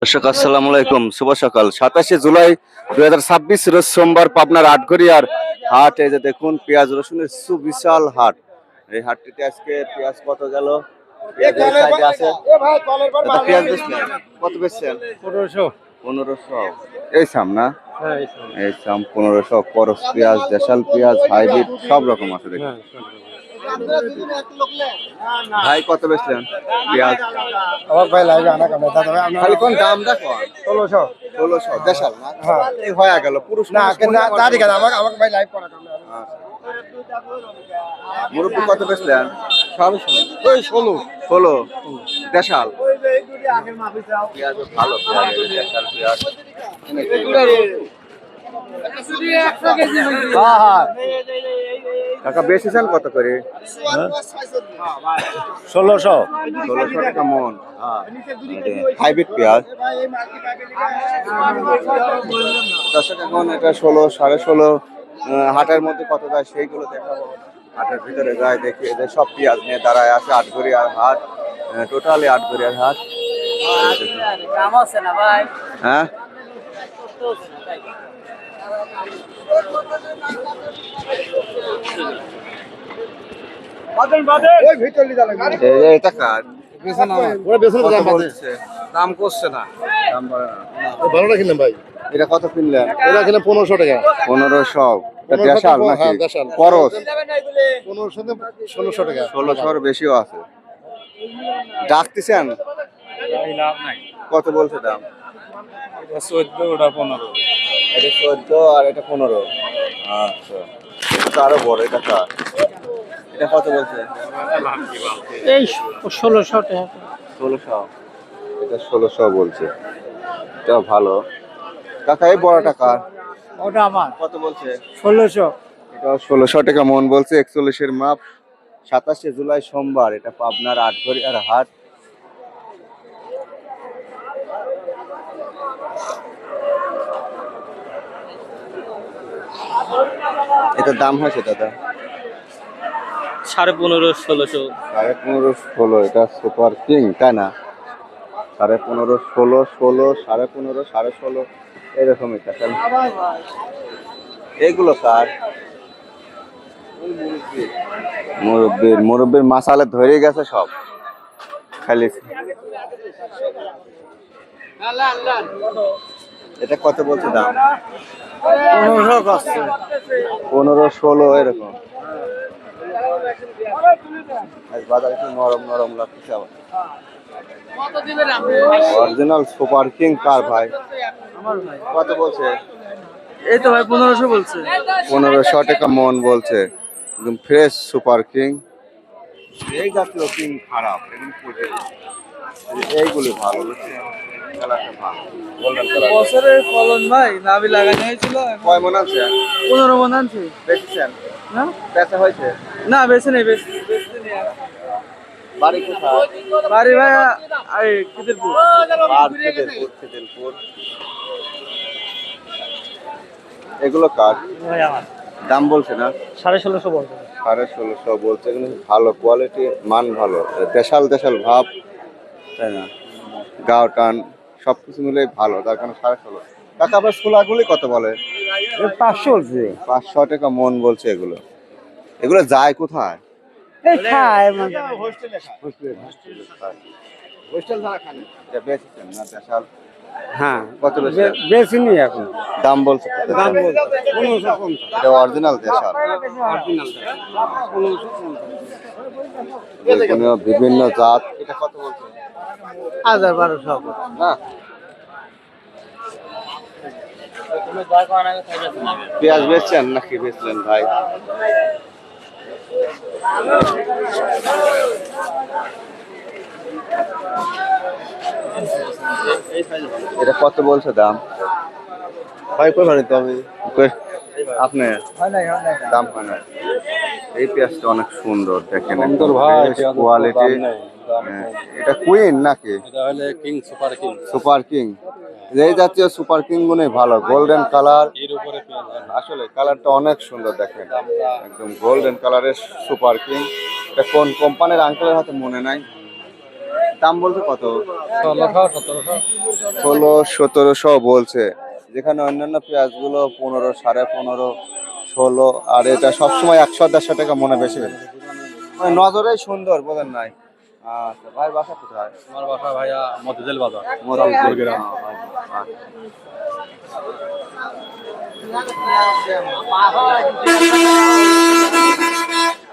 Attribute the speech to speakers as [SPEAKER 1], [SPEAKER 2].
[SPEAKER 1] দর্শক আসসালামু আলাইকুম, শুভ সকাল। 27শে জুলাই 2026 রোজ সোমবার, পাবনার আটঘরিয়ার হাট। এই যে দেখুন, পেঁয়াজ রসুনের সুবিশাল হাট। এই হাটটিতে আজকে পেঁয়াজ কত গেল, পেঁয়াজ এই সাইডে আছে। দাদা, পেঁয়াজ বেচলেন কত? বেচছেন 1500। এই সাম না, এই সাম 1500। করস পেঁয়াজ, দেশাল পেঁয়াজ, হাইব্রিড সব রকম আছে দেখুন। ভাই কত বেচলেন পেঁয়াজ?
[SPEAKER 2] আমার ভাই লাইভে আনা কামে দাদা ভাই আমরা
[SPEAKER 1] খালি কোন দাম দেখো।
[SPEAKER 2] 1600
[SPEAKER 1] 1600 দেশাল না?
[SPEAKER 2] হ্যাঁ।
[SPEAKER 1] এই হয়ে গেল পুরুষ
[SPEAKER 2] না কেন দাদি কেন আমাকে ভাই লাইভ করা কামে।
[SPEAKER 1] মুরব্বি কত বেচলেন?
[SPEAKER 2] 16 ওই
[SPEAKER 1] 16 দেশাল পেঁয়াজ ভালো, পেঁয়াজ দেশাল পেঁয়াজ। কাকা বেচেছেন কত করে?
[SPEAKER 2] 1600
[SPEAKER 1] 1600 টাকা মন। হাইব্রিড পেঁয়াজ দর্শক, এখন এটা 16, 16.5 হাটের মধ্যে কত যায় সেইগুলো দেখাবো। হাটের ভিতরে যায় দেখি, এদের সব পেঁয়াজ নিয়ে দাঁড়ায় আছে। আটঘরিয়ার হাট, টোটালি আটঘরিয়ার হাট। হ্যাঁ,
[SPEAKER 2] ওই ভিতর লিদা লাগে
[SPEAKER 1] এটা কার?
[SPEAKER 2] ওরা বেসন
[SPEAKER 1] কত
[SPEAKER 2] দাম
[SPEAKER 1] বলছে?
[SPEAKER 2] দাম করছে না
[SPEAKER 1] দাম বলে না।
[SPEAKER 2] ভালোটা কিনলাম ভাই
[SPEAKER 1] এটা কত কিনলেন?
[SPEAKER 2] এটা কিনলাম 1500 টাকা
[SPEAKER 1] 1500। এটা দেশাল নাকি?
[SPEAKER 2] হ্যাঁ, দেশাল।
[SPEAKER 1] করস
[SPEAKER 2] 1500 তে 1600 টাকা
[SPEAKER 1] 1600 বেশিও আছে। ডাকতেছেন
[SPEAKER 2] লাভ নাই
[SPEAKER 1] কত বলছে দাম?
[SPEAKER 2] 14 ওটা 15
[SPEAKER 1] এটা 14 আর এটা 15। আচ্ছা, এটা আরো বড়। এটা কার? এটা কত বলছে?
[SPEAKER 2] এই 1600 টাকা
[SPEAKER 1] 1600। এটা 1600 বলছে। এটা ভালো। কাকা এই বড় টাকা
[SPEAKER 2] ওটা আমার
[SPEAKER 1] কত বলছে?
[SPEAKER 2] 1600
[SPEAKER 1] এটা 1600 টাকা মন বলছে। 41-এর মাপ। 27শে জুলাই সোমবার, এটা পাবনার আটঘরিয়ার হাট। এটার দাম হয়েছে দাদা
[SPEAKER 2] 15.5 1600
[SPEAKER 1] 15.5 16। এটা সুপার কিং তাই না? 15.5 16 16 15.5 16.5 এরকমই টাকা। এগুলো কার? মুরব্বির মাসালে ধরে গেছে সব খালি। এটা কত বলছে দাম?
[SPEAKER 2] 1500 কষ্ট
[SPEAKER 1] 15 16 এরকম। আজ বাজার একটু নরম নরম লাগছে আবার। অরিজিনাল সুপার কিং কার ভাই?
[SPEAKER 2] আমার ভাই
[SPEAKER 1] কত বলছে?
[SPEAKER 2] এই তো ভাই 1500 বলছে
[SPEAKER 1] 1500 টাকা মন বলছে। একদম ফ্রেশ সুপার কিং। এই জাতীয় কিং খারাপ, এগুলো পচে যায়। এইগুলি ভালো, কালারটা ভালো, গোল্ডেন কালার।
[SPEAKER 2] বছরের ফলন ভাই নাভি লাগানো হয়েছিল
[SPEAKER 1] কয় মন আছে?
[SPEAKER 2] 15 মন আনছি
[SPEAKER 1] বেচেছেন?
[SPEAKER 2] না
[SPEAKER 1] বেচা হয়েছে?
[SPEAKER 2] না বেশি নেই বেশি
[SPEAKER 1] বাড়ি কোথায়?
[SPEAKER 2] বাড়ি ভাই এই কিদিরপুর
[SPEAKER 1] খিদিরপুর। এগুলো কার?
[SPEAKER 2] ভাই আমার
[SPEAKER 1] দাম বলছে না?
[SPEAKER 2] 1650 বলছে
[SPEAKER 1] 1650 বলছে, কিন্তু ভালো কোয়ালিটি, মান ভালো, দেশাল দেশাল ভাব তাই না? গাও টান সবকিছু মিলে ভালো, তার কারণে 1650 টাকা। আবার ছোলাগুলি কত বলে?
[SPEAKER 2] 500 বলছে
[SPEAKER 1] 500 টাকা মন বলছে। এগুলো এগুলো যায় কোথায়?
[SPEAKER 2] এই খায় মানে
[SPEAKER 1] এটা বেচেছেন না দেশাল?
[SPEAKER 2] হ্যাঁ
[SPEAKER 1] কত বেচছেন?
[SPEAKER 2] বেশি নেই এখন
[SPEAKER 1] দাম বলছে কত?
[SPEAKER 2] দাম বলছে 1550
[SPEAKER 1] এটা অরিজিনাল দেশাল।
[SPEAKER 2] অরিজিনাল 1550
[SPEAKER 1] বেগুনিও বিভিন্ন জাত। এটা কত বলছে?
[SPEAKER 2] 1200
[SPEAKER 1] না, পেঁয়াজ বেচছেন নাকি বেচলেন ভাই? এটা কত বলছে দাম?
[SPEAKER 2] ভাই কই মানে তো আমি
[SPEAKER 1] আপনি দাম হয় না। এই পেঁয়াজটা অনেক সুন্দর, দেখেন
[SPEAKER 2] সুন্দর ভাই,
[SPEAKER 1] কোয়ালিটি। এটা কুইন নাকি?
[SPEAKER 2] এটা হলে king super king
[SPEAKER 1] super king. এই জাতীয় সুপার কিং গুলো ভালো, গোল্ডেন কালার।
[SPEAKER 2] এর উপরে পেঁয়াজ
[SPEAKER 1] আসলে কালারটা অনেক সুন্দর, দেখেন একদম গোল্ডেন কালারের সুপার কিং। এটা কোন কোম্পানির আঙ্কেলের হাতে মনে নাই। দাম বলতে কত?
[SPEAKER 2] 1600
[SPEAKER 1] 1700 বলছে, যেখানে অন্যান্য পেঁয়াজ গুলো 15, 15.5, 16, আর এটা সবসময় 100-150 টাকা মনে বেশি বেশি। মানে নজরেই সুন্দর, বোঝেন নাই। আচ্ছা, ভাই বাসা কোথায়?
[SPEAKER 2] আমার বাসা ভাইয়া মতিঝিল বাজার।
[SPEAKER 1] মতিঝিল।
[SPEAKER 2] গ্রাম।
[SPEAKER 1] আচ্ছা।